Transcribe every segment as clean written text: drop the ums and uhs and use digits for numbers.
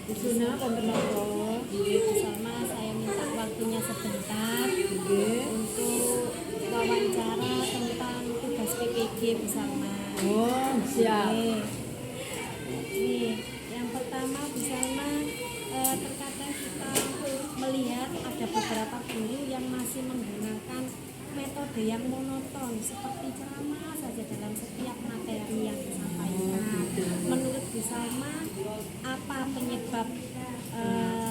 Suna konten apa? Sama saya minta waktunya sebentar Nggih. untuk wawancara tentang tugas PPG bersama. Oh, siap. Nih, yang pertama bersama terkadang kita melihat ada beberapa guru yang masih menggunakan metode yang monoton seperti ceramah saja dalam setiap materi yang disampaikan. Menurut Bu Salma, apa penyebab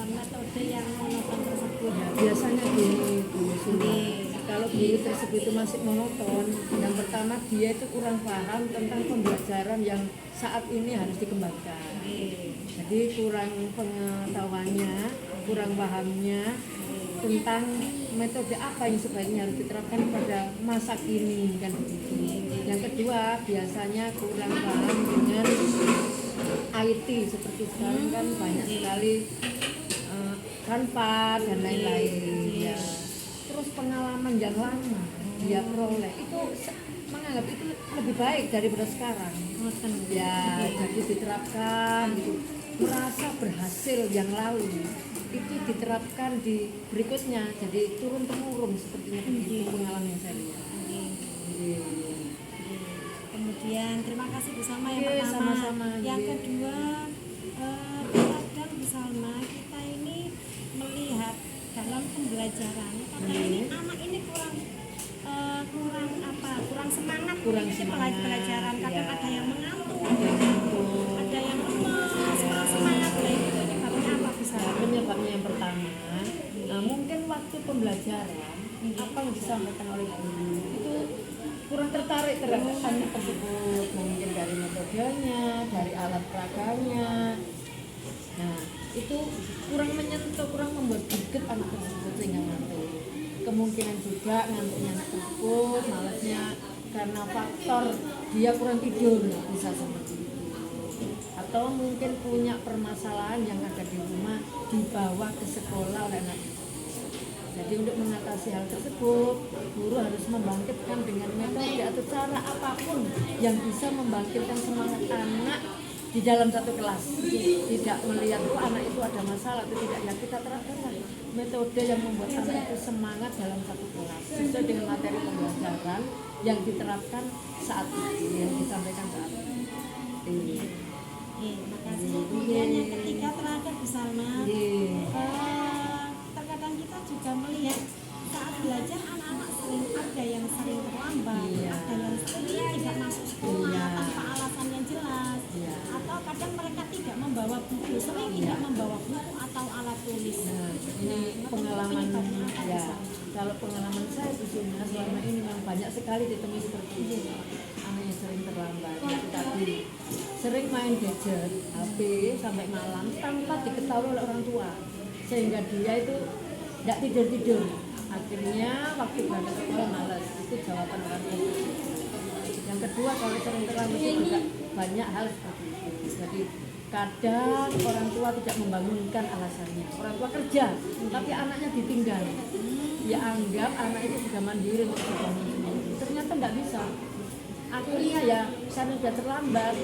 metode yang monoton tersebut? Ya, biasanya gini, Bu Suna. Kalau guru tersebut itu masih monoton, yang pertama dia itu kurang paham tentang pembelajaran yang saat ini harus dikembangkan. Jadi kurang pengetahuannya, kurang pahamnya tentang metode apa yang sebaiknya harus diterapkan pada masa kini kan begitu. Yang kedua biasanya kurang paham dengan IT seperti sekarang kan banyak sekali Canva dan lain-lain ya. Terus pengalaman yang lama dia peroleh itu menganggap itu lebih baik daripada sekarang ya, jadi diterapkan gitu. Merasa berhasil yang lalu itu diterapkan di berikutnya, jadi turun temurun sepertinya begitu pengalaman yang saya lihat. Kemudian terima kasih bersama yang Oke, pertama. sama-sama. Yang kedua, terkadang bersama kita ini melihat dalam pembelajaran kadang ini anak ini kurang semangat Kurang mengikuti semangat, pelajaran. Kadang ya. ada yang mengantuk, Betul. ada yang lemas, kurang semangat. Nah, itu penyebabnya apa bisa? Nah, penyebabnya yang pertama, mungkin waktu pembelajaran apa yang disampaikan oleh guru itu kurang tertarik terhadap anak tersebut, mungkin dari metodenya, dari alat peraganya. Nah, itu kurang menyentuh, kurang membuat greget anak tersebut sehingga ngantuk. Kemungkinan juga ngantuknya anak tersebut, malasnya karena faktor dia kurang tidur, bisa seperti itu. Atau mungkin punya permasalahan yang ada di rumah dibawa ke sekolah oleh anak. Jadi untuk mengatasi hal tersebut, guru harus membangkitkan dengan metode atau cara apapun yang bisa membangkitkan semangat anak di dalam satu kelas. Tidak melihat anak itu ada masalah atau tidak, ya kita terapkan metode yang membuat anak itu semangat dalam satu kelas sesuai dengan materi pembelajaran yang diterapkan saat itu, yang disampaikan saat itu. Makasih. Kemudian yang ketiga terakhir bersama. Terkadang kita juga melihat saat belajar anak-anak ada yang sering terlambat, ada yang sering tidak masuk sekolah tanpa alasan yang jelas, atau kadang mereka tidak membawa buku, sering tidak membawa buku atau alat tulis. Ini pengalaman ya. Kalau pengalaman saya di sini selama ini memang banyak sekali ditemui seperti ini. Anak yang sering terlambat, itu tadi sering main gadget, HP sampai malam tanpa diketahui oleh orang tua, sehingga dia itu tidak tidur. Akhirnya waktu berangkat sekolah malas, itu jawaban orang tua. Yang kedua, kalau sering terlambat itu juga banyak hal seperti itu. Jadi kadang orang tua tidak membangunkan alasannya. Orang tua kerja, tapi anaknya ditinggal. Dia anggap anak itu sudah mandiri untuk bangun sendiri. Ternyata tidak bisa. Akhirnya ya, saya sudah terlambat,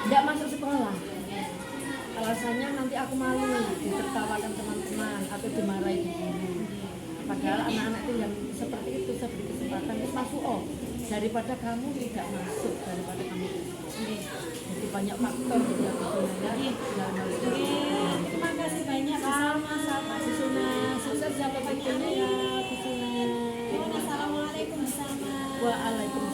tidak masuk sekolah. Alasannya nanti aku malu ditertawakan teman-teman atau dimarahi di guru. Padahal anak-anak itu yang seperti itu, saya beri kesempatan itu masuk daripada kamu tidak masuk, daripada kamu tidak. Jadi banyak faktor yang sebenarnya dalam hal itu. Terima kasih banyak Sama-sama Bu Suna, sukses sampai berikutnya ya Bu Suna. Assalamualaikum bersama. Waalaikumsalam.